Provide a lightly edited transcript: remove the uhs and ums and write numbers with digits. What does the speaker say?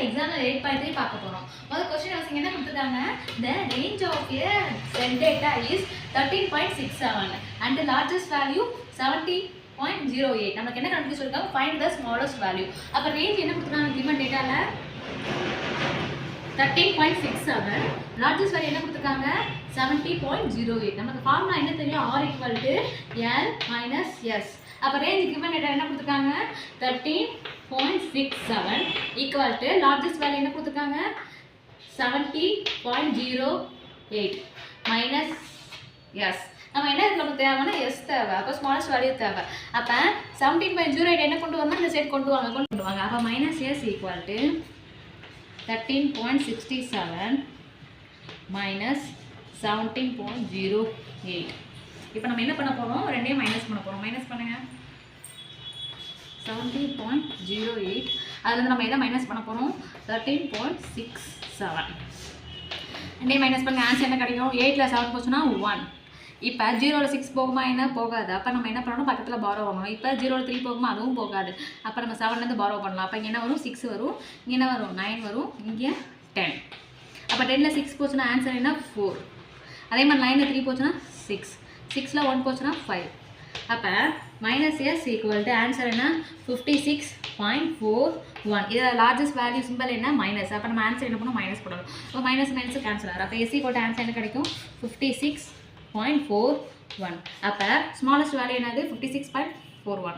Example 8.3 பார்க்க போகிறோம். முதல் கொஸ்டின் வாசிங்க என்ன கொடுத்துருக்காங்க, the range of a cell data is 13.67 and the largest value 70.08. நமக்கு என்ன கண்டுபிடிச்சு சொல்லிருக்காங்க, find the smallest value. அப்போ ரேஞ்ச் என்ன கொடுத்துருக்காங்க, given dataல 13.67, largest value என்ன கொடுத்துருக்காங்க 70.08. நமக்கு ஃபார்முலா என்ன தெரியும், R equal to L minus S. அப்போ ரேஞ்ச் given data என்ன கொடுத்துருக்காங்க 13.67 equal to largest value என்ன கொடுத்துருக்காங்க 70.08 minus S. நம்ம என்ன நமக்கு தேவைன்னா S தேவை, அப்போ ஸ்மாலஸ்ட் வேல்யூ தேவை. அப்போ 17.08 என்ன கொண்டு வரணும், இந்த சைட் கொண்டு வாங்க. அப்போ minus S equal to 13.67 minus 17.08. இப்போ நம்ம என்ன பண்ண போகிறோம், ரெண்டையும் மைனஸ் பண்ண போகிறோம். மைனஸ் பண்ணுங்க 70.08. அதுலேருந்து நம்ம எதை மைனஸ் பண்ண போகிறோம் 13.67. ரெண்டையும் மைனஸ் பண்ண ஆன்சர் என்ன கிடைக்கும், 8ல் 7 போச்சுன்னா 1. இப்போ 0ல் 6 போகுமா, என்ன போகாது. அப்போ நம்ம என்ன பண்ணணும், பக்கத்தில் பாரோ வாங்கணும். இப்போ 0ல் 3 போகுமா, அதுவும் போகாது. அப்போ நம்ம 7லேருந்து பாரோ பண்ணலாம். அப்போ இங்கே என்ன வரும் 6 வரும், இங்கே என்ன வரும் 9 வரும், இங்கே 10. அப்போ 10ல் 6 போச்சுன்னா ஆன்சர் என்ன 4. அதே மாதிரி 9ல் 3 போச்சுன்னா 6, 6ல் 1 போச்சுன்னா 5. அப்போ minus S equal to answer என்ன 56.41. இதில் லார்ஜஸ்ட் வேல்யூ சிம்பிள் என்ன மைனஸ். அப்போ நம்ம ஆன்சர் என்ன பண்ணணும், மைனஸ் பண்ணணும். இப்போ மைனஸ் மைனஸ் கேன்சல் ஆகும். அப்போ S ஈக்குவல் டு ஆன்சர் என்ன கிடைக்கும் 56.41. அப்போ ஸ்மாலஸ்ட் வேல்யூ என்னது 56.41.